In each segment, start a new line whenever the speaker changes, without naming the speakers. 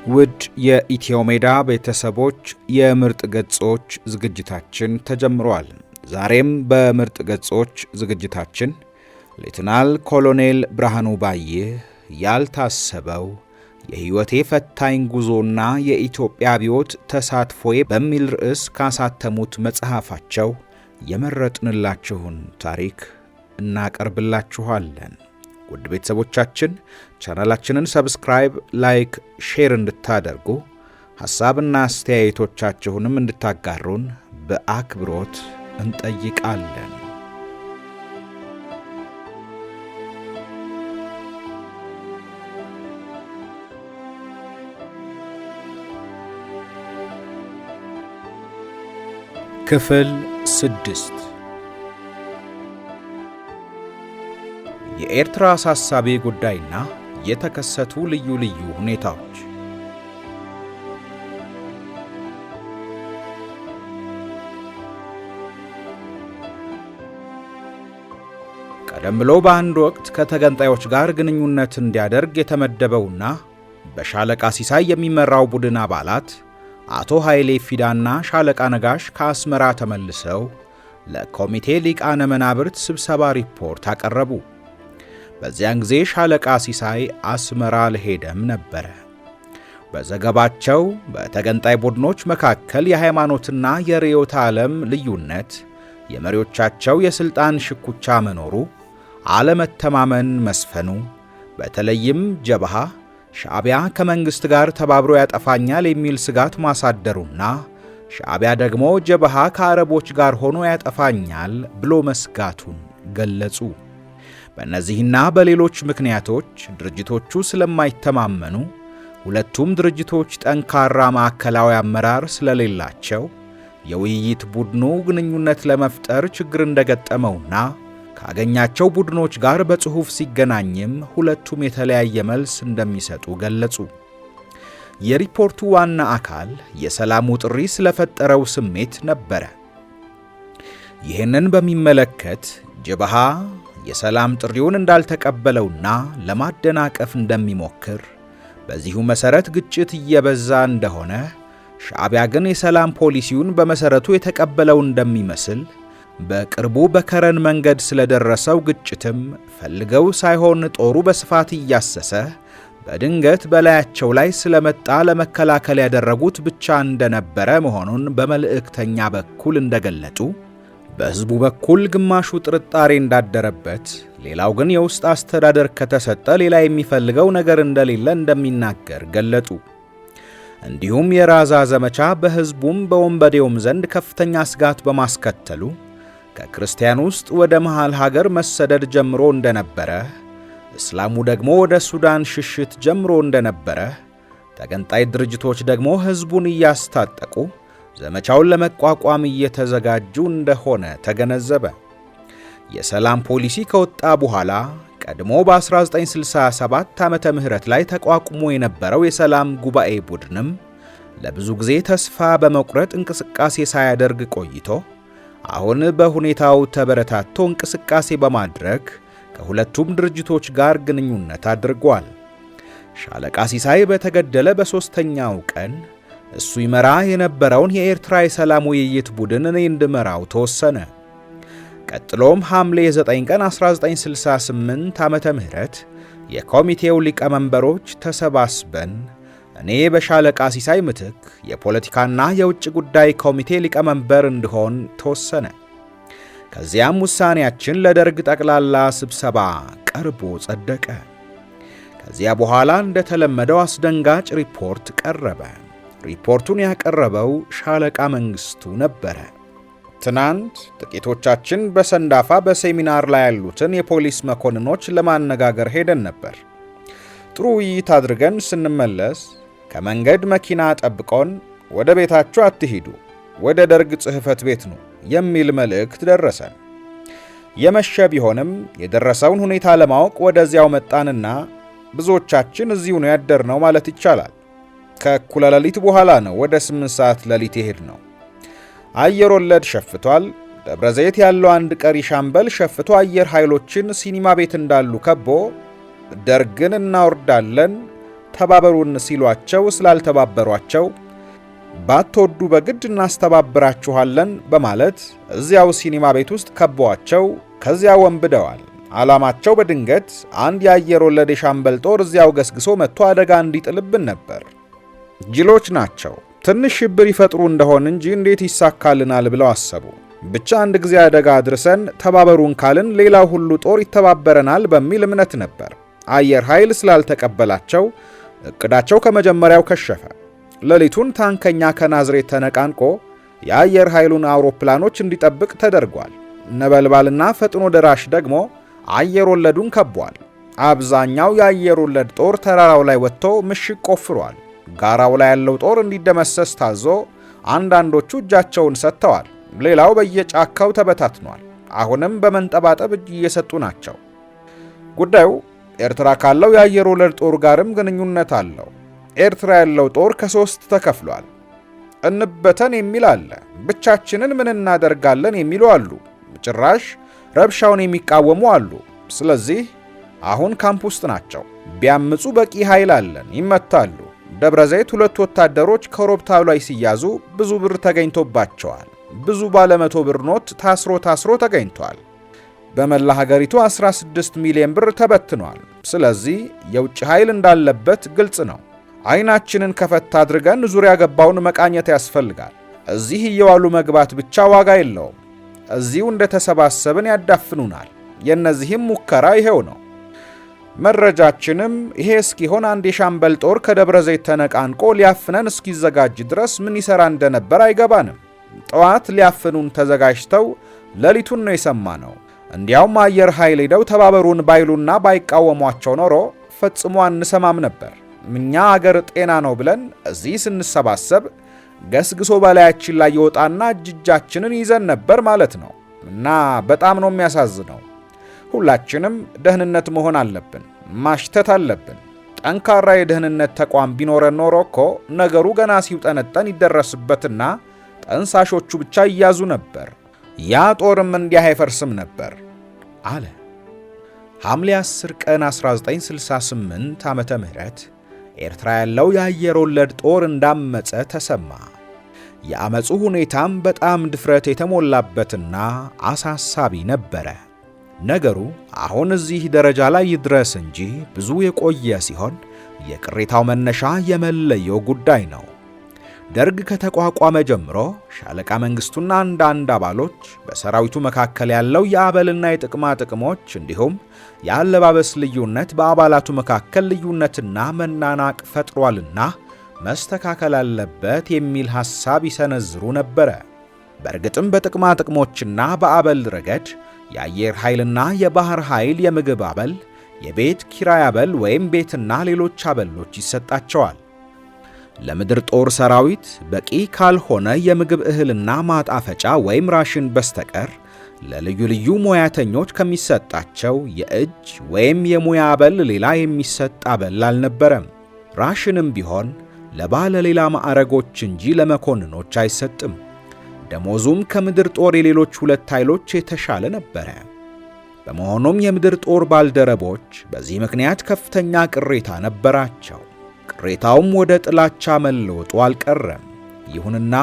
ውድ የኢትዮ ሜዳ ቤተሰቦች የምርጥ ገጾች ዝግጅታችን ተጀምሯል። ዛሬም በምርጥ ገጾች ዝግጅታችን ሌተናል ኮሎኔል ብርሃኑ ባየ ያልታሰበው የሕይወቴ ፈታኝ ጉዞና የኢትዮጵያ አብዮት ተሳትፎዬ በሚል ርዕስ ካሳተሙት መጽሐፋቸው የመረጥንላችሁን ታሪክ እናቀርብላችኋለን። ውድ ቤተሰቦቻችን ቻናላችንን ሰብስክራይብ፣ ላይክ፣ ሼር እንድታደርጉ ሐሳብና አስተያየቶቻችሁንም እንድታጋሩን በአክብሮት እንጠይቃለን። ክፍል 6 የኤርትራ አሳሳቢ ጉዳይና የተከሰቱ ልዩ ልዩ ሁኔታዎች። ቀደም ብሎ በአንድ ወቅት ከተገንጣዮች ጋር ግንኙነት እንዲያደርግ የተመደበውና በሻለቃ ሲሳይ የሚመራው ቡድን አባላት አቶ ኃይሌ ፊዳና ሻለቃ ነጋሽ ከአስመራ ተመልሰው ለኮሚቴ ሊቃነ መናብርት ስብሰባ ሪፖርት አቀረቡ። በዚያን ጊዜ ሻለቃ ሲሳይ አስመራ ለሄደም ነበረ። በዘገባቸው በተገንጣይ ቡድኖች መካከል የሃይማኖትና የርዕዮተ ዓለም ልዩነት፣ የመሪዎቻቸው የሥልጣን ሽኩቻ መኖሩ፣ አለመተማመን መስፈኑ፣ በተለይም ጀብሃ ሻዕቢያ ከመንግሥት ጋር ተባብሮ ያጠፋኛል የሚል ስጋት ማሳደሩና ሻዕቢያ ደግሞ ጀብሃ ከአረቦች ጋር ሆኖ ያጠፋኛል ብሎ መስጋቱን ገለጹ። በእነዚህና በሌሎች ምክንያቶች ድርጅቶቹ ስለማይተማመኑ፣ ሁለቱም ድርጅቶች ጠንካራ ማዕከላዊ አመራር ስለሌላቸው የውይይት ቡድኑ ግንኙነት ለመፍጠር ችግር እንደገጠመውና ካገኛቸው ቡድኖች ጋር በጽሑፍ ሲገናኝም ሁለቱም የተለያየ መልስ እንደሚሰጡ ገለጹ። የሪፖርቱ ዋና አካል የሰላሙ ጥሪ ስለፈጠረው ስሜት ነበረ። ይህንን በሚመለከት ጀብሃ የሰላም ጥሪውን እንዳልተቀበለውና ለማደናቀፍ እንደሚሞክር፣ በዚሁ መሠረት ግጭት እየበዛ እንደሆነ፣ ሻዕቢያ ግን የሰላም ፖሊሲውን በመሠረቱ የተቀበለው እንደሚመስል፣ በቅርቡ በከረን መንገድ ስለደረሰው ግጭትም ፈልገው ሳይሆን ጦሩ በስፋት እያሰሰ በድንገት በላያቸው ላይ ስለመጣ ለመከላከል ያደረጉት ብቻ እንደነበረ መሆኑን በመልእክተኛ በኩል እንደገለጡ፣ በሕዝቡ በኩል ግማሹ ጥርጣሬ እንዳደረበት፣ ሌላው ግን የውስጥ አስተዳደር ከተሰጠ ሌላ የሚፈልገው ነገር እንደሌለ እንደሚናገር ገለጡ። እንዲሁም የራዛ ዘመቻ በሕዝቡም በወንበዴውም ዘንድ ከፍተኛ ስጋት በማስከተሉ ከክርስቲያን ውስጥ ወደ መሃል ሀገር መሰደድ ጀምሮ እንደነበረ፣ እስላሙ ደግሞ ወደ ሱዳን ሽሽት ጀምሮ እንደነበረ፣ ተገንጣይ ድርጅቶች ደግሞ ሕዝቡን እያስታጠቁ ዘመቻውን ለመቋቋም እየተዘጋጁ እንደሆነ ተገነዘበ። የሰላም ፖሊሲ ከወጣ በኋላ ቀድሞ በ1967 ዓመተ ምህረት ላይ ተቋቁሞ የነበረው የሰላም ጉባኤ ቡድንም ለብዙ ጊዜ ተስፋ በመቁረጥ እንቅስቃሴ ሳያደርግ ቆይቶ አሁን በሁኔታው ተበረታቶ እንቅስቃሴ በማድረግ ከሁለቱም ድርጅቶች ጋር ግንኙነት አድርጓል። ሻለቃ ሲሳይ በተገደለ በሦስተኛው ቀን እሱ ይመራ የነበረውን የኤርትራ የሰላም ውይይት ቡድን እኔ እንድመራው ተወሰነ። ቀጥሎም ሐምሌ 9 ቀን 1968 ዓመተ ምህረት የኮሚቴው ሊቀመንበሮች ተሰባስበን እኔ በሻለቃ ሲሳይ ምትክ የፖለቲካና የውጭ ጉዳይ ኮሚቴ ሊቀመንበር እንድሆን ተወሰነ። ከዚያም ውሳኔያችን ለደርግ ጠቅላላ ስብሰባ ቀርቦ ጸደቀ። ከዚያ በኋላ እንደተለመደው አስደንጋጭ ሪፖርት ቀረበ። ሪፖርቱን ያቀረበው ሻለቃ መንግስቱ ነበረ። ትናንት ጥቂቶቻችን በሰንዳፋ በሴሚናር ላይ ያሉትን የፖሊስ መኮንኖች ለማነጋገር ሄደን ነበር። ጥሩ ውይይት አድርገን ስንመለስ ከመንገድ መኪና ጠብቆን ወደ ቤታችሁ አትሂዱ፣ ወደ ደርግ ጽሕፈት ቤት ነው የሚል መልእክት ደረሰን። የመሸ ቢሆንም የደረሰውን ሁኔታ ለማወቅ ወደዚያው መጣንና ብዙዎቻችን እዚሁ ነው ያደርነው ማለት ይቻላል። ከእኩለ ሌሊት በኋላ ነው ወደ 8 ሰዓት ሌሊት የሄድ ነው። አየር ወለድ ሸፍቷል። ደብረ ዘይት ያለው አንድ ቀሪ ሻምበል ሸፍቶ አየር ኃይሎችን ሲኒማ ቤት እንዳሉ ከቦ ደርግን እናወርዳለን፣ ተባበሩን ሲሏቸው ስላልተባበሯቸው ባትወዱ በግድ እናስተባብራችኋለን በማለት እዚያው ሲኒማ ቤት ውስጥ ከበዋቸው ከዚያ ወንብደዋል። ዓላማቸው በድንገት አንድ የአየር ወለድ የሻምበል ጦር እዚያው ገስግሶ መጥቶ አደጋ እንዲጥልብን ነበር። ጅሎች ናቸው። ትንሽ ሽብር ይፈጥሩ እንደሆን እንጂ እንዴት ይሳካልናል ብለው አሰቡ። ብቻ አንድ ጊዜ አደጋ አድርሰን ተባበሩን ካልን ሌላው ሁሉ ጦር ይተባበረናል በሚል እምነት ነበር። አየር ኃይል ስላልተቀበላቸው እቅዳቸው ከመጀመሪያው ከሸፈ። ሌሊቱን ታንከኛ ከናዝሬት ተነቃንቆ የአየር ኃይሉን አውሮፕላኖች እንዲጠብቅ ተደርጓል። ነበልባልና ፈጥኖ ደራሽ ደግሞ አየር ወለዱን ከቧል። አብዛኛው የአየር ወለድ ጦር ተራራው ላይ ወጥቶ ምሽግ ቆፍሯል። ጋራው ላይ ያለው ጦር እንዲደመሰስ ታዞ አንዳንዶቹ እጃቸውን ሰጥተዋል። ሌላው በየጫካው ተበታትኗል። አሁንም በመንጠባጠብ እጅ እየሰጡ ናቸው። ጉዳዩ ኤርትራ ካለው የአየር ወለድ ጦር ጋርም ግንኙነት አለው። ኤርትራ ያለው ጦር ከሶስት ተከፍሏል። እንበተን የሚል አለ። ብቻችንን ምን እናደርጋለን የሚሉ አሉ። ጭራሽ ረብሻውን የሚቃወሙ አሉ። ስለዚህ አሁን ካምፕ ውስጥ ናቸው። ቢያምፁ በቂ ኃይል አለን፣ ይመታሉ። ደብረ ዘይት 2 ወታደሮች ከኮረብታው ላይ ሲያዙ ብዙ ብር ተገኝቶባቸዋል። ብዙ ባለ 100 ብር ኖት ታስሮ ተገኝቷል። በመላ ሀገሪቱ 16 ሚሊዮን ብር ተበትኗል። ስለዚህ የውጭ ኃይል እንዳለበት ግልጽ ነው። አይናችንን ከፈት አድርገን ዙሪያ ገባውን መቃኘት ያስፈልጋል። እዚህ እየዋሉ መግባት ብቻ ዋጋ የለውም። እዚሁ እንደተሰባሰብን ያዳፍኑናል። የነዚህም ሙከራ ይሄው ነው። መረጃችንም ይሄ እስኪሆን አንድ የሻምበል ጦር ከደብረ ዘይት ተነቃንቆ ሊያፍነን እስኪዘጋጅ ድረስ ምን ይሰራ እንደነበር አይገባንም። ጠዋት ሊያፍኑን ተዘጋጅተው ሌሊቱን ነው የሰማነው። እንዲያውም አየር ኃይል ሄደው ተባበሩን ባይሉና ባይቃወሟቸው ኖሮ ፈጽሞ አንሰማም ነበር። እኛ አገር ጤና ነው ብለን እዚህ ስንሰባሰብ ገስግሶ በላያችን ላይ ይወጣና እጃችንን ይዘን ነበር ማለት ነው። እና በጣም ነው የሚያሳዝነው። ሁላችንም ደህንነት መሆን አለብን፣ ማሽተት አለብን። ጠንካራ የደህንነት ተቋም ቢኖረን ኖሮ እኮ ነገሩ ገና ሲውጠነጠን ይደረስበትና ጠንሳሾቹ ብቻ ይያዙ ነበር። ያ ጦርም እንዲህ አይፈርስም ነበር አለ። ሐምሌ 10 ቀን 1968 ዓመተ ምህረት ኤርትራ ያለው የአየር ወለድ ጦር እንዳመፀ ተሰማ። የአመፁ ሁኔታም በጣም ድፍረት የተሞላበትና አሳሳቢ ነበረ። ነገሩ አሁን እዚህ ደረጃ ላይ ይድረስ እንጂ ብዙ የቆየ ሲሆን የቅሬታው መነሻ የመለየው ጉዳይ ነው። ደርግ ከተቋቋመ ጀምሮ ሻለቃ መንግስቱና አንዳንድ አባሎች በሰራዊቱ መካከል ያለው የአበልና የጥቅማ ጥቅሞች እንዲሁም የአለባበስ ልዩነት በአባላቱ መካከል ልዩነትና መናናቅ ፈጥሯልና መስተካከል አለበት የሚል ሐሳብ ይሰነዝሩ ነበረ። በእርግጥም በጥቅማ ጥቅሞችና በአበል ረገድ የአየር ኃይልና የባህር ኃይል የምግብ አበል፣ የቤት ኪራይ አበል ወይም ቤትና ሌሎች አበሎች ይሰጣቸዋል። ለምድር ጦር ሰራዊት በቂ ካልሆነ የምግብ እህልና ማጣፈጫ ወይም ራሽን በስተቀር ለልዩ ልዩ ሙያተኞች ከሚሰጣቸው የእጅ ወይም የሙያ አበል ሌላ የሚሰጥ አበል አልነበረም። ራሽንም ቢሆን ለባለ ሌላ ማዕረጎች እንጂ ለመኮንኖች አይሰጥም። ደሞዙም ከምድር ጦር የሌሎች 2 ኃይሎች የተሻለ ነበረ። በመሆኑም የምድር ጦር ባልደረቦች በዚህ ምክንያት ከፍተኛ ቅሬታ ነበራቸው። ቅሬታውም ወደ ጥላቻ መለወጡ አልቀረም። ይሁንና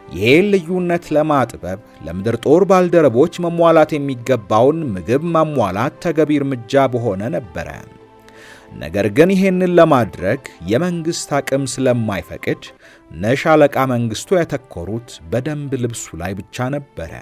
ይሄን ልዩነት ለማጥበብ ለምድር ጦር ባልደረቦች መሟላት የሚገባውን ምግብ ማሟላት ተገቢ እርምጃ በሆነ ነበረ። ነገር ግን ይሄንን ለማድረግ የመንግስት አቅም ስለማይፈቅድ ሻለቃ መንግስቱ ያተኮሩት በደንብ ልብሱ ላይ ብቻ ነበረ።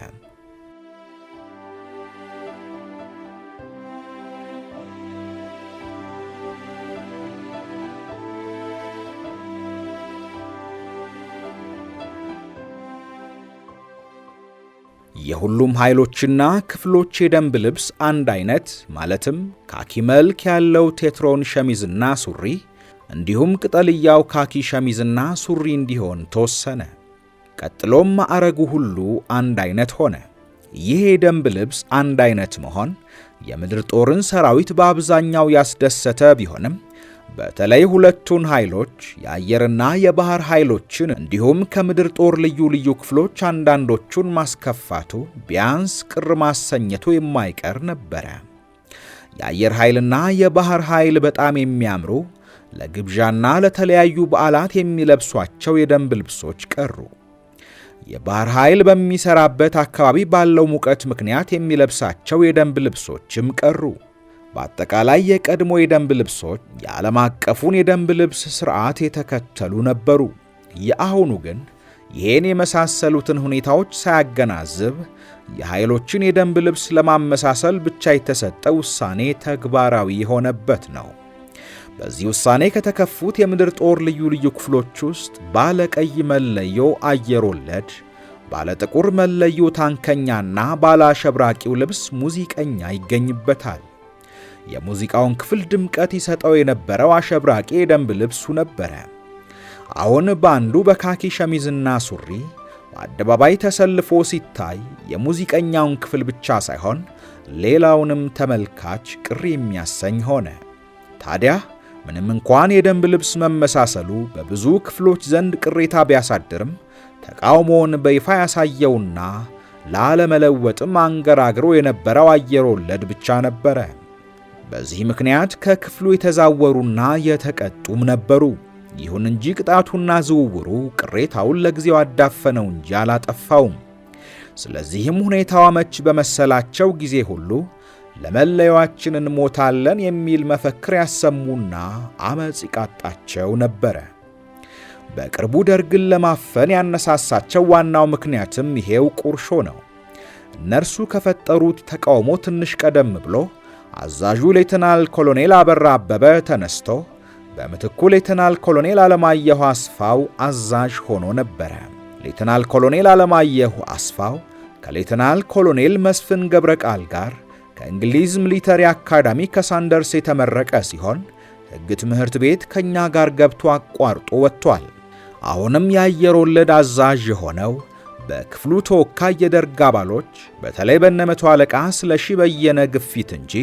የሁሉም ኃይሎችና ክፍሎች የደንብ ልብስ አንድ አይነት ማለትም ካኪ መልክ ያለው ቴትሮን ሸሚዝና ሱሪ እንዲሁም ቅጠልያው ካኪ ሸሚዝና ሱሪ እንዲሆን ተወሰነ። ቀጥሎም ማዕረጉ ሁሉ አንድ አይነት ሆነ። ይህ የደንብ ልብስ አንድ አይነት መሆን የምድር ጦርን ሰራዊት በአብዛኛው ያስደሰተ ቢሆንም በተለይ 2ቱን ኃይሎች የአየርና የባህር ኃይሎችን እንዲሁም ከምድር ጦር ልዩ ልዩ ክፍሎች አንዳንዶቹን ማስከፋቱ ቢያንስ ቅር ማሰኘቱ የማይቀር ነበረ። የአየር ኃይልና የባህር ኃይል በጣም የሚያምሩ ለግብዣና ለተለያዩ በዓላት የሚለብሷቸው የደንብ ልብሶች ቀሩ። የባህር ኃይል በሚሰራበት አካባቢ ባለው ሙቀት ምክንያት የሚለብሳቸው የደንብ ልብሶችም ቀሩ። በአጠቃላይ የቀድሞ የደንብ ልብሶች የዓለም አቀፉን የደንብ ልብስ ሥርዓት የተከተሉ ነበሩ። የአሁኑ ግን ይህን የመሳሰሉትን ሁኔታዎች ሳያገናዝብ የኃይሎችን የደንብ ልብስ ለማመሳሰል ብቻ የተሰጠ ውሳኔ ተግባራዊ የሆነበት ነው። በዚህ ውሳኔ ከተከፉት የምድር ጦር ልዩ ልዩ ክፍሎች ውስጥ ባለ ቀይ መለዮ አየር ወለድ፣ ባለ ጥቁር መለዮ ታንከኛና ባለ አሸብራቂው ልብስ ሙዚቀኛ ይገኝበታል። የሙዚቃውን ክፍል ድምቀት ይሰጠው የነበረው አሸብራቂ የደንብ ልብሱ ነበረ። አሁን ባንዱ በካኪ ሸሚዝና ሱሪ በአደባባይ ተሰልፎ ሲታይ የሙዚቀኛውን ክፍል ብቻ ሳይሆን ሌላውንም ተመልካች ቅር የሚያሰኝ ሆነ። ታዲያ ምንም እንኳን የደንብ ልብስ መመሳሰሉ በብዙ ክፍሎች ዘንድ ቅሬታ ቢያሳድርም ተቃውሞውን በይፋ ያሳየውና ላለመለወጥም አንገራግሮ የነበረው አየር ወለድ ብቻ ነበረ። በዚህ ምክንያት ከክፍሉ የተዛወሩና የተቀጡም ነበሩ። ይሁን እንጂ ቅጣቱና ዝውውሩ ቅሬታውን ለጊዜው አዳፈነው እንጂ አላጠፋውም። ስለዚህም ሁኔታው አመች በመሰላቸው ጊዜ ሁሉ ለመለያችን እንሞታለን የሚል መፈክር ያሰሙና አመጽ ይቃጣቸው ነበረ። በቅርቡ ደርግን ለማፈን ያነሳሳቸው ዋናው ምክንያትም ይሄው ቁርሾ ነው። እነርሱ ከፈጠሩት ተቃውሞ ትንሽ ቀደም ብሎ አዛዡ ሌተናል ኮሎኔል አበራ አበበ ተነስቶ በምትኩ ሌተናል ኮሎኔል አለማየሁ አስፋው አዛዥ ሆኖ ነበረ። ሌተናል ኮሎኔል አለማየሁ አስፋው ከሌተናል ኮሎኔል መስፍን ገብረቃል ጋር ከእንግሊዝ ሚሊተሪ አካዳሚ ከሳንደርስ የተመረቀ ሲሆን ሕግ ትምህርት ቤት ከኛ ጋር ገብቶ አቋርጦ ወጥቷል። አሁንም የአየር ወለድ አዛዥ የሆነው በክፍሉ ተወካይ የደርግ አባሎች በተለይ በነመቶ አለቃ ስለሺ በየነ ግፊት እንጂ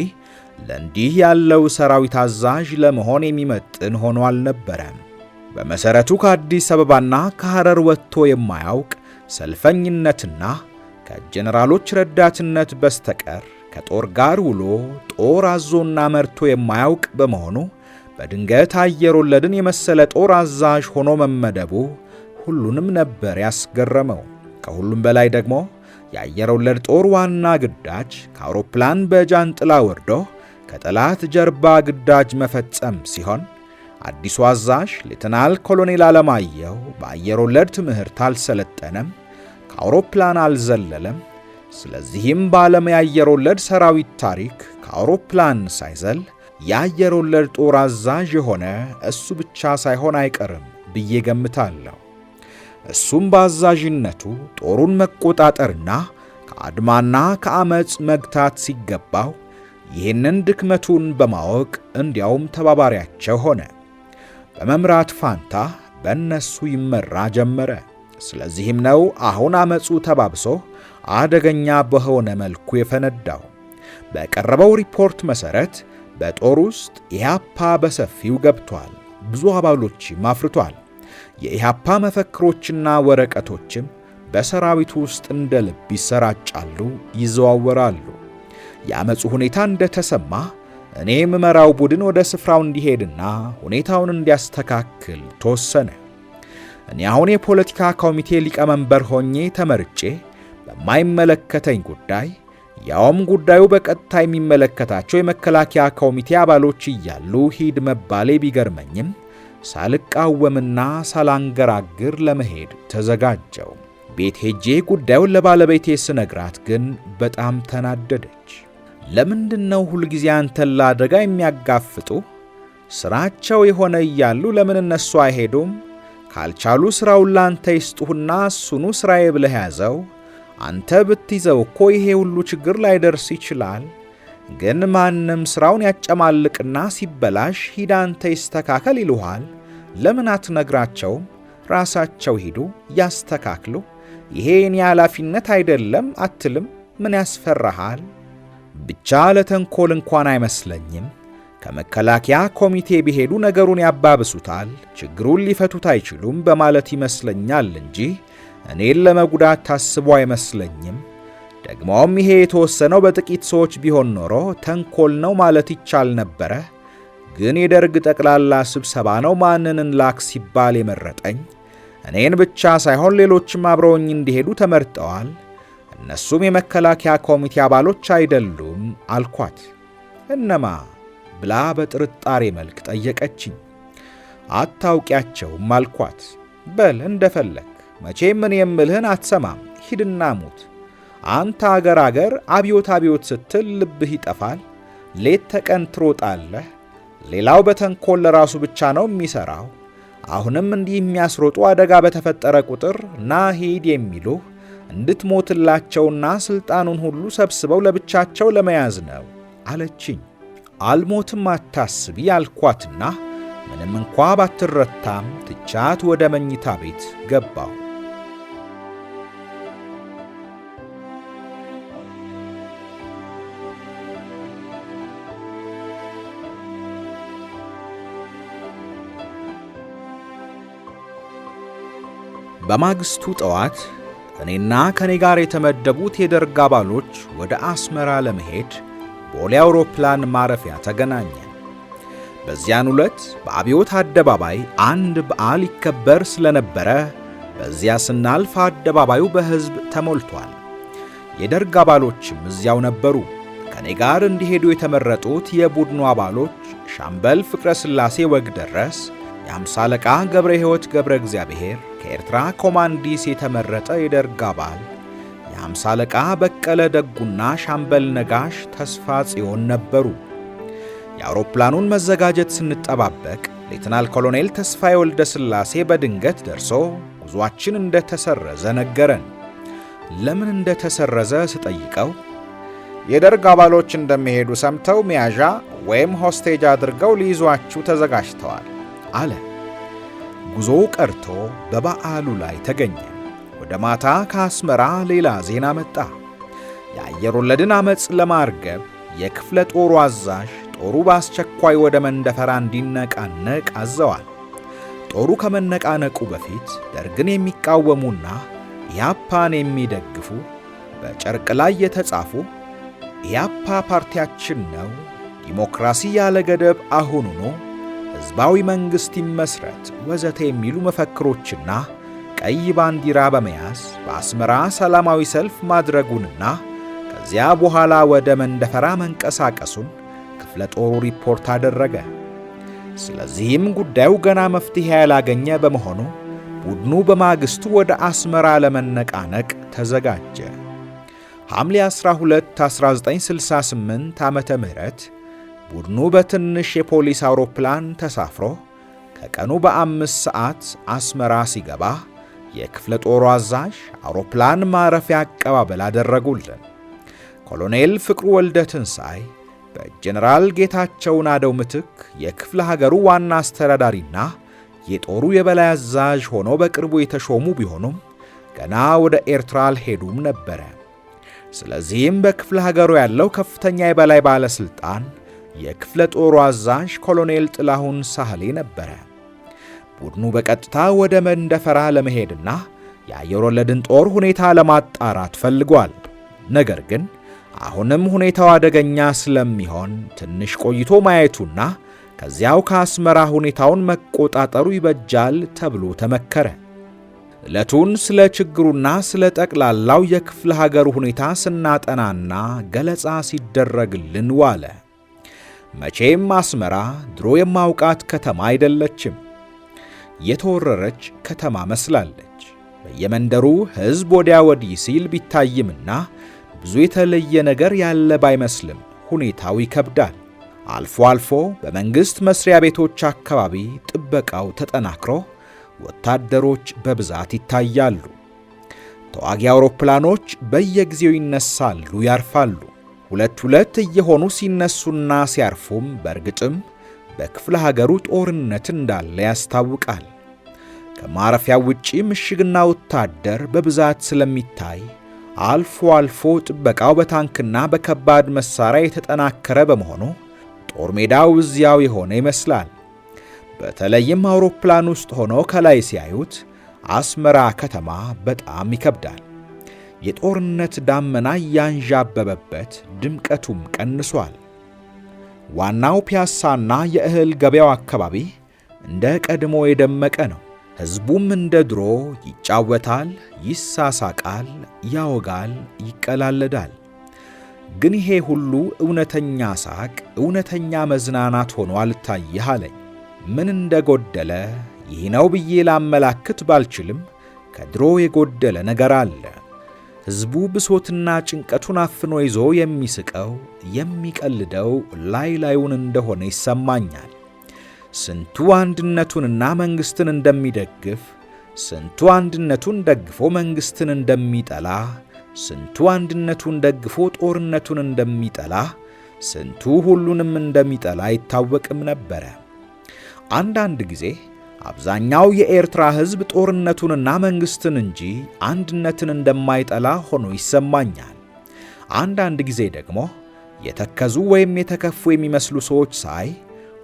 ለእንዲህ ያለው ሰራዊት አዛዥ ለመሆን የሚመጥን ሆኖ አልነበረም። በመሰረቱ ከአዲስ አበባና ከሐረር ወጥቶ የማያውቅ ሰልፈኝነትና ከጀነራሎች ረዳትነት በስተቀር ከጦር ጋር ውሎ ጦር አዞና መርቶ የማያውቅ በመሆኑ በድንገት አየር ወለድን የመሰለ ጦር አዛዥ ሆኖ መመደቡ ሁሉንም ነበር ያስገረመው። ከሁሉም በላይ ደግሞ የአየር ወለድ ጦር ዋና ግዳጅ ከአውሮፕላን በጃንጥላ ወርዶ ከጠላት ጀርባ ግዳጅ መፈጸም ሲሆን አዲሱ አዛዥ ሌተናል ኮሎኔል አለማየሁ በአየር ወለድ ትምህርት አልሰለጠነም፣ ከአውሮፕላን አልዘለለም። ስለዚህም በዓለም የአየር ወለድ ሰራዊት ታሪክ ከአውሮፕላን ሳይዘል የአየር ወለድ ጦር አዛዥ የሆነ እሱ ብቻ ሳይሆን አይቀርም ብዬ ገምታለሁ። እሱም በአዛዥነቱ ጦሩን መቆጣጠርና ከአድማና ከአመፅ መግታት ሲገባው ይህንን ድክመቱን በማወቅ እንዲያውም ተባባሪያቸው ሆነ። በመምራት ፋንታ በእነሱ ይመራ ጀመረ። ስለዚህም ነው አሁን አመፁ ተባብሶ አደገኛ በሆነ መልኩ የፈነዳው። በቀረበው ሪፖርት መሰረት በጦር ውስጥ ኢህአፓ በሰፊው ገብቷል፣ ብዙ አባሎችም አፍርቷል። የኢህአፓ መፈክሮችና ወረቀቶችም በሰራዊቱ ውስጥ እንደ ልብ ይሰራጫሉ፣ ይዘዋወራሉ። የአመፁ ሁኔታ እንደተሰማ እኔ የምመራው ቡድን ወደ ስፍራው እንዲሄድና ሁኔታውን እንዲያስተካክል ተወሰነ። እኔ አሁን የፖለቲካ ኮሚቴ ሊቀመንበር ሆኜ ተመርጬ በማይመለከተኝ ጉዳይ ያውም ጉዳዩ በቀጥታ የሚመለከታቸው የመከላከያ ኮሚቴ አባሎች እያሉ ሂድ መባሌ ቢገርመኝም ሳልቃወምና ሳላንገራግር ለመሄድ ተዘጋጀው። ቤት ሄጄ ጉዳዩን ለባለቤቴ ስነግራት ግን በጣም ተናደደች። ለምንድነው ሁልጊዜ አንተን ለአደጋ የሚያጋፍጡ? ስራቸው የሆነ እያሉ ለምን እነሱ አይሄዱም? ካልቻሉ ስራውን ላንተ ይስጡህና እሱኑ ስራዬ ብለህ ያዘው። አንተ ብትይዘው እኮ ይሄ ሁሉ ችግር ላይደርስ ይችላል። ግን ማንም ስራውን ያጨማልቅና ሲበላሽ ሂድ አንተ ይስተካከል ይሉሃል። ለምን አትነግራቸውም? ራሳቸው ሂዱ ያስተካክሉ። ይሄ የኔ ኃላፊነት አይደለም አትልም? ምን ያስፈራሃል? ብቻ ለተንኮል እንኳን አይመስለኝም። ከመከላከያ ኮሚቴ ቢሄዱ ነገሩን ያባብሱታል፣ ችግሩን ሊፈቱት አይችሉም በማለት ይመስለኛል እንጂ እኔን ለመጉዳት ታስቦ አይመስለኝም። ደግሞም ይሄ የተወሰነው በጥቂት ሰዎች ቢሆን ኖሮ ተንኮል ነው ማለት ይቻል ነበረ። ግን የደርግ ጠቅላላ ስብሰባ ነው ማንን እንላክ ሲባል የመረጠኝ። እኔን ብቻ ሳይሆን ሌሎችም አብረውኝ እንዲሄዱ ተመርጠዋል። እነሱም የመከላከያ ኮሚቴ አባሎች አይደሉም አልኳት። እነማ ብላ በጥርጣሬ መልክ ጠየቀችኝ። አታውቂያቸውም አልኳት። በል እንደፈለክ፣ መቼም ምን የምልህን አትሰማም፣ ሂድና ሙት። አንተ አገር አብዮት ስትል ልብህ ይጠፋል፣ ሌት ተቀን ትሮጣለህ። ሌላው በተንኮል ለራሱ ብቻ ነው የሚሠራው። አሁንም እንዲህ የሚያስሮጡ አደጋ በተፈጠረ ቁጥር ና ሂድ የሚሉህ እንድትሞትላቸውና ሥልጣኑን ሁሉ ሰብስበው ለብቻቸው ለመያዝ ነው አለችኝ። አልሞትም አታስቢ አልኳትና ምንም እንኳ ባትረታም ትቻት ወደ መኝታ ቤት ገባሁ። በማግስቱ ጠዋት እኔና ከኔ ጋር የተመደቡት የደርግ አባሎች ወደ አስመራ ለመሄድ ቦሌ አውሮፕላን ማረፊያ ተገናኘን። በዚያን ዕለት በአብዮት አደባባይ አንድ በዓል ይከበር ስለነበረ በዚያ ስናልፍ አደባባዩ በሕዝብ ተሞልቷል። የደርግ አባሎችም እዚያው ነበሩ። ከኔ ጋር እንዲሄዱ የተመረጡት የቡድኑ አባሎች ሻምበል ፍቅረ ሥላሴ ወግደረስ፣ የአምሳ አለቃ ገብረ ሕይወት ገብረ እግዚአብሔር ከኤርትራ ኮማንዲስ የተመረጠ የደርግ አባል፣ የአምሳ አለቃ በቀለ ደጉና ሻምበል ነጋሽ ተስፋ ጽዮን ነበሩ። የአውሮፕላኑን መዘጋጀት ስንጠባበቅ ሌተናል ኮሎኔል ተስፋዬ ወልደ ሥላሴ በድንገት ደርሶ ጉዟችን እንደተሰረዘ ነገረን። ለምን እንደተሰረዘ ስጠይቀው የደርግ አባሎች እንደሚሄዱ ሰምተው መያዣ ወይም ሆስቴጅ አድርገው ሊይዟችሁ ተዘጋጅተዋል አለ። ጉዞው ቀርቶ በበዓሉ ላይ ተገኘ። ወደ ማታ ከአስመራ ሌላ ዜና መጣ። የአየር ወለድን ዓመፅ ለማርገብ የክፍለ ጦሩ አዛዥ ጦሩ በአስቸኳይ ወደ መንደፈራ እንዲነቃነቅ አዘዋል። ጦሩ ከመነቃነቁ በፊት ደርግን የሚቃወሙና ኢያፓን የሚደግፉ በጨርቅ ላይ የተጻፉ ኢያፓ ፓርቲያችን ነው፣ ዲሞክራሲ ያለ ገደብ አሁኑኑ፣ ሕዝባዊ መንግሥት ይመስረት ወዘተ የሚሉ መፈክሮችና ቀይ ባንዲራ በመያዝ በአስመራ ሰላማዊ ሰልፍ ማድረጉንና ከዚያ በኋላ ወደ መንደፈራ መንቀሳቀሱን ክፍለ ጦሩ ሪፖርት አደረገ። ስለዚህም ጉዳዩ ገና መፍትሄ ያላገኘ በመሆኑ ቡድኑ በማግስቱ ወደ አስመራ ለመነቃነቅ ተዘጋጀ። ሐምሌ 12 1968 ዓመተ ምህረት ቡድኑ በትንሽ የፖሊስ አውሮፕላን ተሳፍሮ ከቀኑ በ5 ሰዓት አስመራ ሲገባ የክፍለ ጦሩ አዛዥ አውሮፕላን ማረፊያ አቀባበል አደረጉልን። ኮሎኔል ፍቅሩ ወልደ ትንሣኤ በጀነራል ጌታቸው ናደው ምትክ የክፍለ ሀገሩ ዋና አስተዳዳሪና የጦሩ የበላይ አዛዥ ሆነው በቅርቡ የተሾሙ ቢሆኑም ገና ወደ ኤርትራ አልሄዱም ነበረ። ስለዚህም በክፍለ ሀገሩ ያለው ከፍተኛ የበላይ ባለስልጣን የክፍለ ጦሩ አዛዥ ኮሎኔል ጥላሁን ሳህሌ ነበረ። ቡድኑ በቀጥታ ወደ መንደፈራ ለመሄድና የአየር ወለድን ጦር ሁኔታ ለማጣራት ፈልጓል። ነገር ግን አሁንም ሁኔታው አደገኛ ስለሚሆን ትንሽ ቆይቶ ማየቱና ከዚያው ከአስመራ ሁኔታውን መቆጣጠሩ ይበጃል ተብሎ ተመከረ። ዕለቱን ስለ ችግሩና ስለ ጠቅላላው የክፍለ ሀገሩ ሁኔታ ስናጠናና ገለጻ ሲደረግልን ዋለ። መቼም አስመራ ድሮ የማውቃት ከተማ አይደለችም። የተወረረች ከተማ መስላለች። በየመንደሩ ሕዝብ ወዲያ ወዲህ ሲል ቢታይምና ብዙ የተለየ ነገር ያለ ባይመስልም ሁኔታው ይከብዳል። አልፎ አልፎ በመንግሥት መስሪያ ቤቶች አካባቢ ጥበቃው ተጠናክሮ ወታደሮች በብዛት ይታያሉ። ተዋጊ አውሮፕላኖች በየጊዜው ይነሳሉ፣ ያርፋሉ። ሁለት ሁለት እየሆኑ ሲነሱና ሲያርፉም በእርግጥም በክፍለ ሀገሩ ጦርነት እንዳለ ያስታውቃል። ከማረፊያው ውጪ ምሽግና ወታደር በብዛት ስለሚታይ አልፎ አልፎ ጥበቃው በታንክና በከባድ መሳሪያ የተጠናከረ በመሆኑ ጦር ሜዳው እዚያው የሆነ ይመስላል። በተለይም አውሮፕላን ውስጥ ሆኖ ከላይ ሲያዩት አስመራ ከተማ በጣም ይከብዳል። የጦርነት ዳመና ያንዣበበበት፣ ድምቀቱም ቀንሷል። ዋናው ፒያሳና የእህል ገበያው አካባቢ እንደ ቀድሞ የደመቀ ነው። ሕዝቡም እንደ ድሮ ይጫወታል፣ ይሳሳቃል፣ ያወጋል፣ ይቀላለዳል። ግን ይሄ ሁሉ እውነተኛ ሳቅ፣ እውነተኛ መዝናናት ሆኖ አልታየህ አለኝ። ምን እንደጎደለ ይህ ነው ብዬ ላመላክት ባልችልም ከድሮ የጎደለ ነገር አለ። ሕዝቡ ብሶትና ጭንቀቱን አፍኖ ይዞ የሚስቀው የሚቀልደው ላይ ላዩን እንደሆነ ይሰማኛል። ስንቱ አንድነቱንና መንግሥትን እንደሚደግፍ፣ ስንቱ አንድነቱን ደግፎ መንግሥትን እንደሚጠላ፣ ስንቱ አንድነቱን ደግፎ ጦርነቱን እንደሚጠላ፣ ስንቱ ሁሉንም እንደሚጠላ አይታወቅም ነበረ። አንዳንድ ጊዜ አብዛኛው የኤርትራ ሕዝብ ጦርነቱንና መንግሥትን እንጂ አንድነትን እንደማይጠላ ሆኖ ይሰማኛል። አንዳንድ ጊዜ ደግሞ የተከዙ ወይም የተከፉ የሚመስሉ ሰዎች ሳይ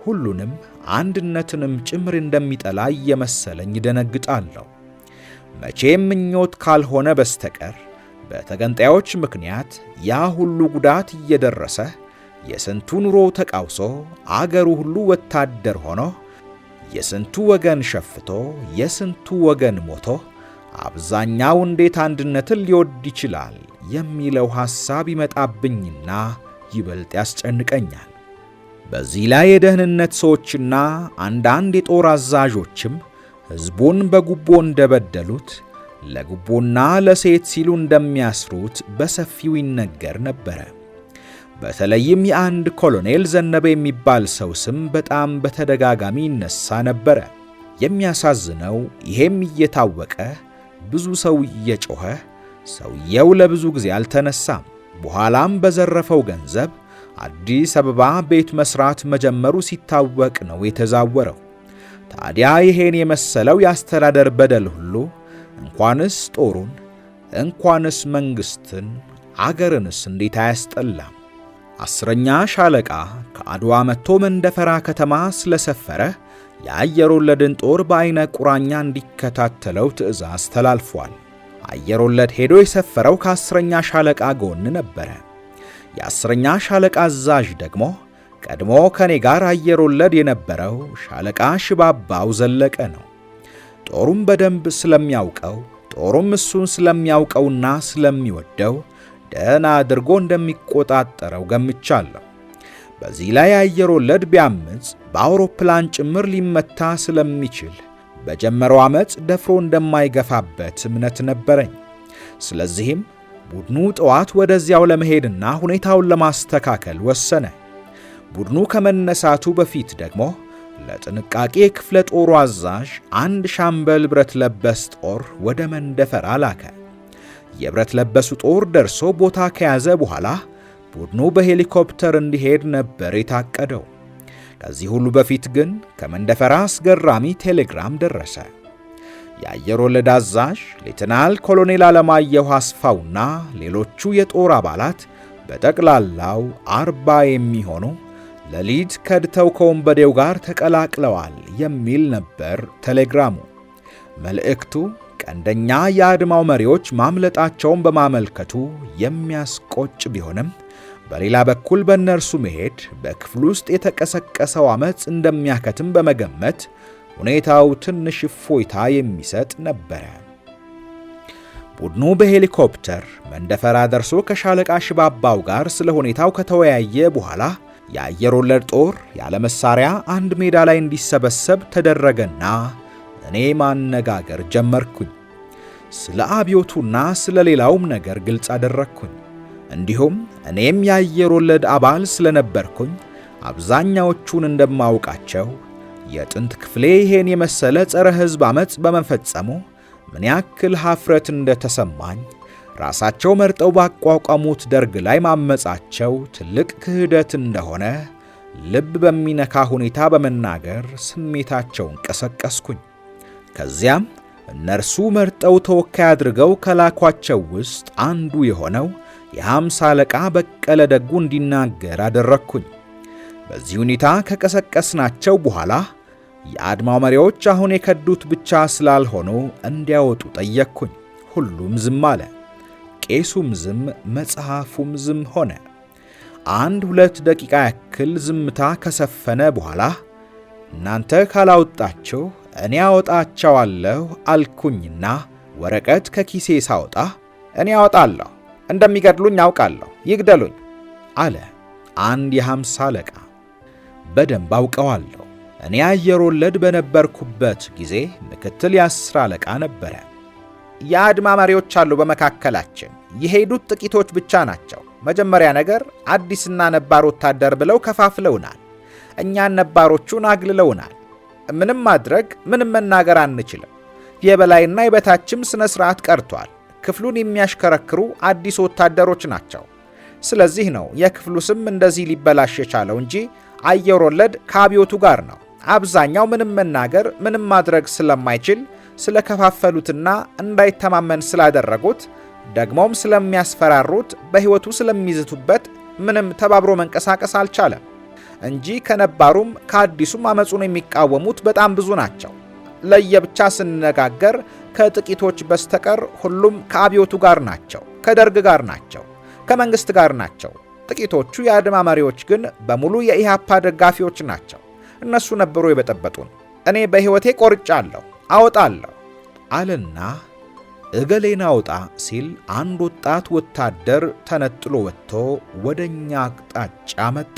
ሁሉንም አንድነትንም ጭምር እንደሚጠላ እየመሰለኝ ደነግጣለሁ። መቼም ምኞት ካልሆነ በስተቀር በተገንጣዮች ምክንያት ያ ሁሉ ጉዳት እየደረሰ የስንቱ ኑሮ ተቃውሶ አገሩ ሁሉ ወታደር ሆኖ የስንቱ ወገን ሸፍቶ የስንቱ ወገን ሞቶ አብዛኛው እንዴት አንድነትን ሊወድ ይችላል የሚለው ሐሳብ ይመጣብኝና ይበልጥ ያስጨንቀኛል። በዚህ ላይ የደህንነት ሰዎችና አንዳንድ የጦር አዛዦችም ሕዝቡን በጉቦ እንደበደሉት፣ ለጉቦና ለሴት ሲሉ እንደሚያስሩት በሰፊው ይነገር ነበረ። በተለይም የአንድ ኮሎኔል ዘነበ የሚባል ሰው ስም በጣም በተደጋጋሚ ይነሳ ነበረ። የሚያሳዝነው ይሄም እየታወቀ ብዙ ሰው እየጮኸ ሰውየው ለብዙ ጊዜ አልተነሳም። በኋላም በዘረፈው ገንዘብ አዲስ አበባ ቤት መስራት መጀመሩ ሲታወቅ ነው የተዛወረው። ታዲያ ይሄን የመሰለው የአስተዳደር በደል ሁሉ እንኳንስ ጦሩን እንኳንስ መንግሥትን አገርንስ እንዴት አያስጠላም? 10ኛ ሻለቃ ከአድዋ መጥቶ መንደፈራ ከተማ ስለሰፈረ የአየር ወለድን ጦር በዐይነ ቁራኛ እንዲከታተለው ትዕዛዝ ተላልፏል። አየር ወለድ ሄዶ የሰፈረው ከ10ኛ ሻለቃ ጎን ነበረ። የ10ኛ ሻለቃ አዛዥ ደግሞ ቀድሞ ከኔ ጋር አየር ወለድ የነበረው ሻለቃ ሽባባው ዘለቀ ነው። ጦሩም በደንብ ስለሚያውቀው ጦሩም እሱን ስለሚያውቀውና ስለሚወደው ደህና አድርጎ እንደሚቆጣጠረው ገምቻለሁ። በዚህ ላይ አየር ወለድ ቢያምጽ በአውሮፕላን ጭምር ሊመታ ስለሚችል በጀመረው ዓመፅ ደፍሮ እንደማይገፋበት እምነት ነበረኝ። ስለዚህም ቡድኑ ጠዋት ወደዚያው ለመሄድና ሁኔታውን ለማስተካከል ወሰነ። ቡድኑ ከመነሳቱ በፊት ደግሞ ለጥንቃቄ ክፍለ ጦሩ አዛዥ አንድ ሻምበል ብረት ለበስ ጦር ወደ መንደፈራ ላከ። የብረት ለበሱ ጦር ደርሶ ቦታ ከያዘ በኋላ ቡድኑ በሄሊኮፕተር እንዲሄድ ነበር የታቀደው። ከዚህ ሁሉ በፊት ግን ከመንደፈራ አስገራሚ ቴሌግራም ደረሰ። የአየር ወለድ አዛዥ ሌተናል ኮሎኔል አለማየሁ አስፋውና ሌሎቹ የጦር አባላት በጠቅላላው 40 የሚሆኑ ሌሊት ከድተው ከወንበዴው ጋር ተቀላቅለዋል የሚል ነበር ቴሌግራሙ። መልእክቱ ቀንደኛ የአድማው መሪዎች ማምለጣቸውን በማመልከቱ የሚያስቆጭ ቢሆንም በሌላ በኩል በእነርሱ መሄድ በክፍሉ ውስጥ የተቀሰቀሰው ዓመፅ እንደሚያከትም በመገመት ሁኔታው ትንሽ እፎይታ የሚሰጥ ነበረ። ቡድኑ በሄሊኮፕተር መንደፈራ ደርሶ ከሻለቃ ሽባባው ጋር ስለ ሁኔታው ከተወያየ በኋላ የአየር ወለድ ጦር ያለ መሳሪያ አንድ ሜዳ ላይ እንዲሰበሰብ ተደረገና እኔ ማነጋገር ጀመርኩኝ። ስለ አብዮቱና ስለ ሌላውም ነገር ግልጽ አደረግኩኝ። እንዲሁም እኔም የአየር ወለድ አባል ስለነበርኩኝ አብዛኛዎቹን እንደማውቃቸው የጥንት ክፍሌ ይሄን የመሰለ ጸረ ሕዝብ ዓመፅ በመፈጸሙ ምን ያክል ኀፍረት እንደተሰማኝ፣ ራሳቸው መርጠው ባቋቋሙት ደርግ ላይ ማመጻቸው ትልቅ ክህደት እንደሆነ ልብ በሚነካ ሁኔታ በመናገር ስሜታቸውን ቀሰቀስኩኝ። ከዚያም እነርሱ መርጠው ተወካይ አድርገው ከላኳቸው ውስጥ አንዱ የሆነው የ50 አለቃ በቀለ ደጉ እንዲናገር አደረግኩኝ። በዚህ ሁኔታ ከቀሰቀስናቸው በኋላ የአድማው መሪዎች አሁን የከዱት ብቻ ስላልሆኑ እንዲያወጡ ጠየቅኩኝ። ሁሉም ዝም አለ። ቄሱም ዝም፣ መጽሐፉም ዝም ሆነ። 1-2 ደቂቃ ያክል ዝምታ ከሰፈነ በኋላ እናንተ ካላወጣችሁ እኔ አወጣቸዋለሁ አልኩኝና ወረቀት ከኪሴ ሳወጣ እኔ አወጣለሁ፣ እንደሚገድሉኝ አውቃለሁ፣ ይግደሉኝ አለ አንድ የ50 አለቃ። በደንብ አውቀዋለሁ። እኔ አየር ወለድ በነበርኩበት ጊዜ ምክትል የ10 አለቃ ነበረ። የአድማ መሪዎች አሉ በመካከላችን፣ የሄዱት ጥቂቶች ብቻ ናቸው። መጀመሪያ ነገር አዲስና ነባር ወታደር ብለው ከፋፍለውናል። እኛን ነባሮቹን አግልለውናል። ምንም ማድረግ ምንም መናገር አንችልም። የበላይና የበታችም ስነ ስርዓት ቀርቷል። ክፍሉን የሚያሽከረክሩ አዲስ ወታደሮች ናቸው። ስለዚህ ነው የክፍሉ ስም እንደዚህ ሊበላሽ የቻለው እንጂ አየር ወለድ ከአብዮቱ ጋር ነው። አብዛኛው ምንም መናገር ምንም ማድረግ ስለማይችል ስለከፋፈሉትና እንዳይተማመን ስላደረጉት ደግሞም ስለሚያስፈራሩት በሕይወቱ ስለሚዝቱበት ምንም ተባብሮ መንቀሳቀስ አልቻለም እንጂ ከነባሩም ከአዲሱም አመጹን የሚቃወሙት በጣም ብዙ ናቸው። ለየብቻ ስንነጋገር ከጥቂቶች በስተቀር ሁሉም ከአብዮቱ ጋር ናቸው፣ ከደርግ ጋር ናቸው፣ ከመንግስት ጋር ናቸው። ጥቂቶቹ የአድማ መሪዎች ግን በሙሉ የኢሃፓ ደጋፊዎች ናቸው። እነሱ ነበሩ የበጠበጡን። እኔ በሕይወቴ ቆርጫለሁ፣ አወጣለሁ አለና እገሌን አውጣ ሲል አንድ ወጣት ወታደር ተነጥሎ ወጥቶ ወደኛ አቅጣጫ መጣ።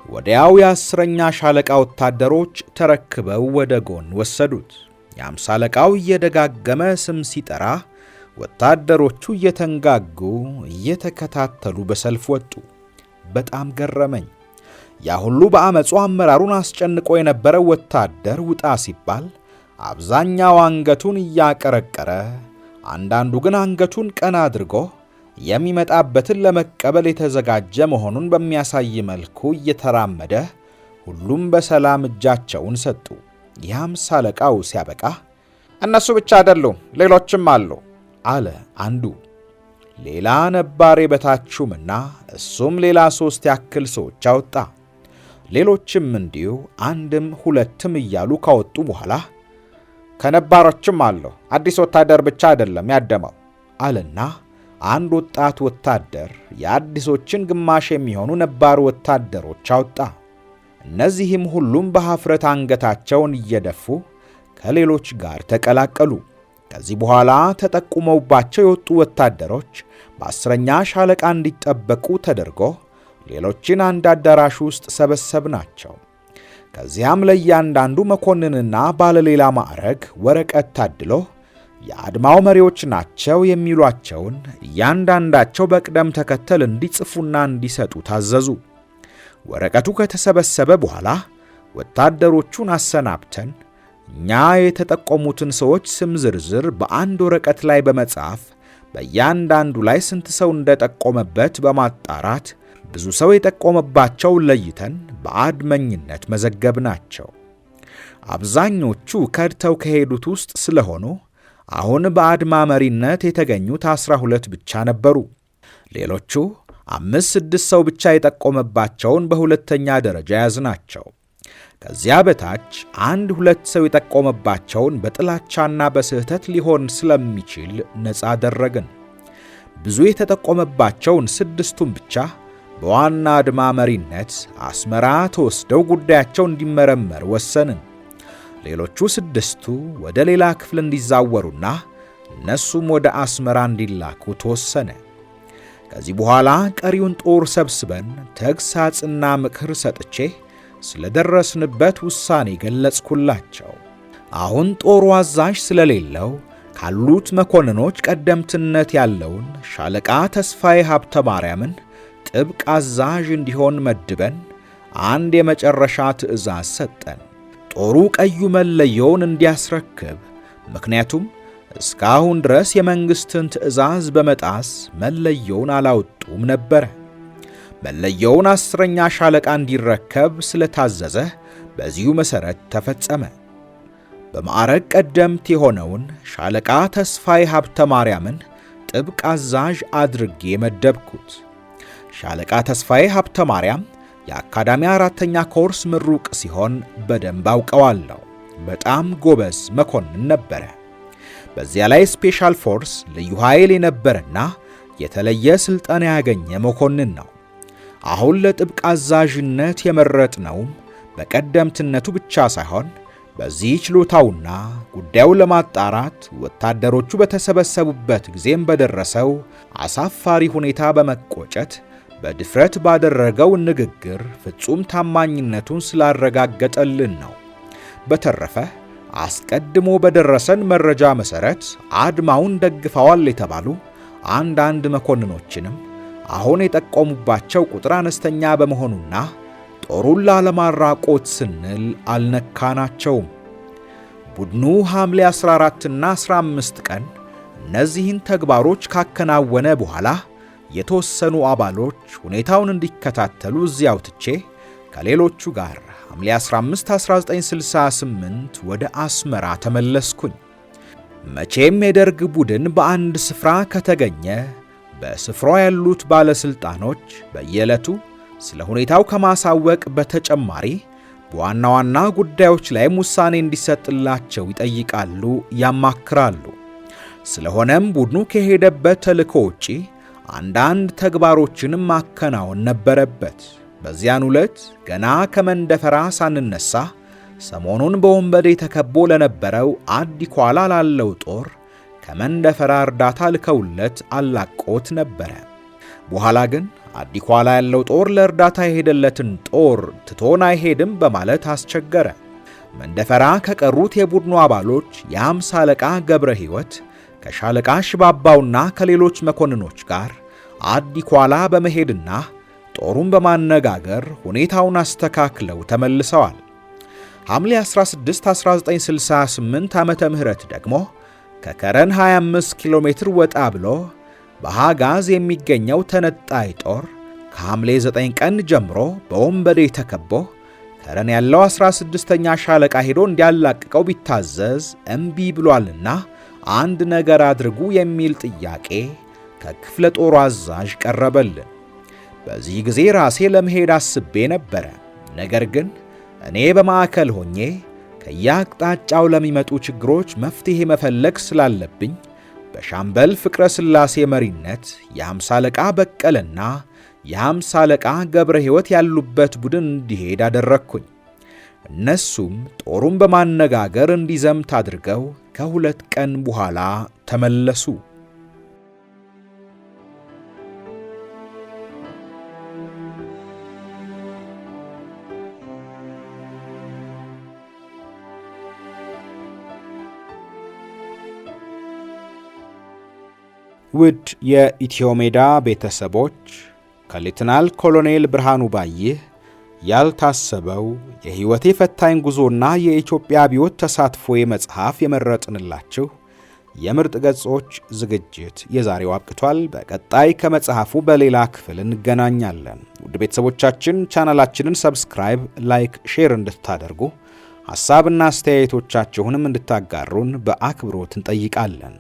ወዲያው የ10ኛ ሻለቃ ወታደሮች ተረክበው ወደ ጎን ወሰዱት። የ50 አለቃው እየደጋገመ ስም ሲጠራ ወታደሮቹ እየተንጋጉ እየተከታተሉ በሰልፍ ወጡ። በጣም ገረመኝ። ያ ሁሉ በአመጹ አመራሩን አስጨንቆ የነበረው ወታደር ውጣ ሲባል አብዛኛው አንገቱን እያቀረቀረ፣ አንዳንዱ ግን አንገቱን ቀና አድርጎ የሚመጣበትን ለመቀበል የተዘጋጀ መሆኑን በሚያሳይ መልኩ እየተራመደ ሁሉም በሰላም እጃቸውን ሰጡ። የ50 አለቃው ሲያበቃ እነሱ ብቻ አይደሉም ሌሎችም አሉ አለ አንዱ። ሌላ ነባር የበታችሁምና እሱም ሌላ 3 ያክል ሰዎች አወጣ። ሌሎችም እንዲሁ 1-2 እያሉ ካወጡ በኋላ ከነባሮችም አሉ፣ አዲስ ወታደር ብቻ አይደለም ያደመው አለና አንድ ወጣት ወታደር የአዲሶችን ግማሽ የሚሆኑ ነባር ወታደሮች አወጣ። እነዚህም ሁሉም በኀፍረት አንገታቸውን እየደፉ ከሌሎች ጋር ተቀላቀሉ። ከዚህ በኋላ ተጠቁመውባቸው የወጡ ወታደሮች በ10ኛ ሻለቃ እንዲጠበቁ ተደርጎ ሌሎችን አንድ አዳራሽ ውስጥ ሰበሰብናቸው። ከዚያም ለእያንዳንዱ መኮንንና ባለሌላ ማዕረግ ወረቀት ታድሎ የአድማው መሪዎች ናቸው የሚሏቸውን እያንዳንዳቸው በቅደም ተከተል እንዲጽፉና እንዲሰጡ ታዘዙ። ወረቀቱ ከተሰበሰበ በኋላ ወታደሮቹን አሰናብተን እኛ የተጠቆሙትን ሰዎች ስም ዝርዝር በአንድ ወረቀት ላይ በመጻፍ በእያንዳንዱ ላይ ስንት ሰው እንደጠቆመበት በማጣራት ብዙ ሰው የጠቆመባቸው ለይተን በአድመኝነት መዘገብናቸው። አብዛኞቹ ከድተው ከሄዱት ውስጥ ስለሆኑ አሁን በአድማ መሪነት የተገኙት 12 ብቻ ነበሩ። ሌሎቹ 5-6 ሰው ብቻ የጠቆመባቸውን በሁለተኛ ደረጃ ያዝናቸው። ከዚያ በታች 1-2 ሰው የጠቆመባቸውን በጥላቻና በስህተት ሊሆን ስለሚችል ነፃ አደረግን። ብዙ የተጠቆመባቸውን 6ቱን ብቻ በዋና አድማ መሪነት አስመራ ተወስደው ጉዳያቸው እንዲመረመር ወሰንን። ሌሎቹ 6ቱ ወደ ሌላ ክፍል እንዲዛወሩና እነሱም ወደ አስመራ እንዲላኩ ተወሰነ። ከዚህ በኋላ ቀሪውን ጦር ሰብስበን ተግሳጽና ምክር ሰጥቼ ስለደረስንበት ውሳኔ ገለጽኩላቸው። አሁን ጦሩ አዛዥ ስለሌለው ካሉት መኮንኖች ቀደምትነት ያለውን ሻለቃ ተስፋዬ ሀብተ ማርያምን ጥብቅ አዛዥ እንዲሆን መድበን አንድ የመጨረሻ ትዕዛዝ ሰጠን። ጦሩ ቀዩ መለየውን እንዲያስረክብ። ምክንያቱም እስካሁን ድረስ የመንግሥትን ትዕዛዝ በመጣስ መለየውን አላወጡም ነበረ። መለየውን 10ኛ ሻለቃ እንዲረከብ ስለታዘዘ በዚሁ መሠረት ተፈጸመ። በማዕረግ ቀደምት የሆነውን ሻለቃ ተስፋዬ ሀብተ ማርያምን ጥብቅ አዛዥ አድርጌ መደብኩት። ሻለቃ ተስፋዬ ሀብተ ማርያም የአካዳሚ 4ኛ ኮርስ ምሩቅ ሲሆን በደንብ አውቀዋለሁ። በጣም ጎበዝ መኮንን ነበረ። በዚያ ላይ ስፔሻል ፎርስ ልዩ ኃይል የነበረና የተለየ ስልጠና ያገኘ መኮንን ነው። አሁን ለጥብቅ አዛዥነት የመረጥነውም በቀደምትነቱ ብቻ ሳይሆን በዚህ ችሎታውና ጉዳዩ ለማጣራት ወታደሮቹ በተሰበሰቡበት ጊዜም በደረሰው አሳፋሪ ሁኔታ በመቆጨት በድፍረት ባደረገው ንግግር ፍጹም ታማኝነቱን ስላረጋገጠልን ነው። በተረፈ አስቀድሞ በደረሰን መረጃ መሰረት አድማውን ደግፈዋል የተባሉ አንዳንድ መኮንኖችንም አሁን የጠቆሙባቸው ቁጥር አነስተኛ በመሆኑና ጦሩን ላለማራቆት ስንል አልነካናቸውም። ቡድኑ ሐምሌ 14 እና 15 ቀን እነዚህን ተግባሮች ካከናወነ በኋላ የተወሰኑ አባሎች ሁኔታውን እንዲከታተሉ እዚያው ትቼ ከሌሎቹ ጋር ሐምሌ 15 1968 ወደ አስመራ ተመለስኩኝ። መቼም የደርግ ቡድን በአንድ ስፍራ ከተገኘ በስፍራው ያሉት ባለስልጣኖች በየዕለቱ ስለ ሁኔታው ከማሳወቅ በተጨማሪ በዋና ዋና ጉዳዮች ላይም ውሳኔ እንዲሰጥላቸው ይጠይቃሉ፣ ያማክራሉ። ስለሆነም ቡድኑ ከሄደበት ተልእኮ ውጪ አንዳንድ ተግባሮችንም ማከናወን ነበረበት። በዚያን ዕለት ገና ከመንደፈራ ሳንነሳ ሰሞኑን በወንበዴ ተከቦ ለነበረው አዲኳላ ላለው ጦር ከመንደፈራ እርዳታ ልከውለት አላቆት ነበረ። በኋላ ግን አዲኳላ ያለው ጦር ለእርዳታ የሄደለትን ጦር ትቶን አይሄድም በማለት አስቸገረ። መንደፈራ ከቀሩት የቡድኑ አባሎች የ50 አለቃ ገብረ ሕይወት ከሻለቃ ሽባባውና ከሌሎች መኮንኖች ጋር አዲኳላ በመሄድና ጦሩን በማነጋገር ሁኔታውን አስተካክለው ተመልሰዋል። ሐምሌ 16 1968 ዓመተ ምህረት ደግሞ ከከረን 25 ኪሎ ሜትር ወጣ ብሎ በሃጋዝ የሚገኘው ተነጣይ ጦር ከሐምሌ 9 ቀን ጀምሮ በወንበዴ ተከቦ ከረን ያለው 16ኛ ሻለቃ ሄዶ እንዲያላቅቀው ቢታዘዝ እምቢ ብሏልና አንድ ነገር አድርጉ የሚል ጥያቄ ከክፍለ ጦሩ አዛዥ ቀረበልን። በዚህ ጊዜ ራሴ ለመሄድ አስቤ ነበረ። ነገር ግን እኔ በማዕከል ሆኜ ከየአቅጣጫው ለሚመጡ ችግሮች መፍትሄ መፈለግ ስላለብኝ በሻምበል ፍቅረ ሥላሴ መሪነት የ50 አለቃ በቀለና የ50 አለቃ ገብረ ሕይወት ያሉበት ቡድን እንዲሄድ አደረግኩኝ። እነሱም ጦሩን በማነጋገር እንዲዘምት አድርገው ከ2 ቀን በኋላ ተመለሱ። ውድ የኢትዮ ሜዳ ቤተሰቦች ከሌተናል ኮሎኔል ብርሃኑ ባይህ ያልታሰበው የሕይወቴ ፈታኝ ጉዞና የኢትዮጵያ አብዮት ተሳትፎ መጽሐፍ የመረጥንላችሁ የምርጥ ገጾች ዝግጅት የዛሬው አብቅቷል። በቀጣይ ከመጽሐፉ በሌላ ክፍል እንገናኛለን። ውድ ቤተሰቦቻችን ቻናላችንን ሰብስክራይብ፣ ላይክ፣ ሼር እንድታደርጉ ሐሳብና አስተያየቶቻችሁንም እንድታጋሩን በአክብሮት እንጠይቃለን።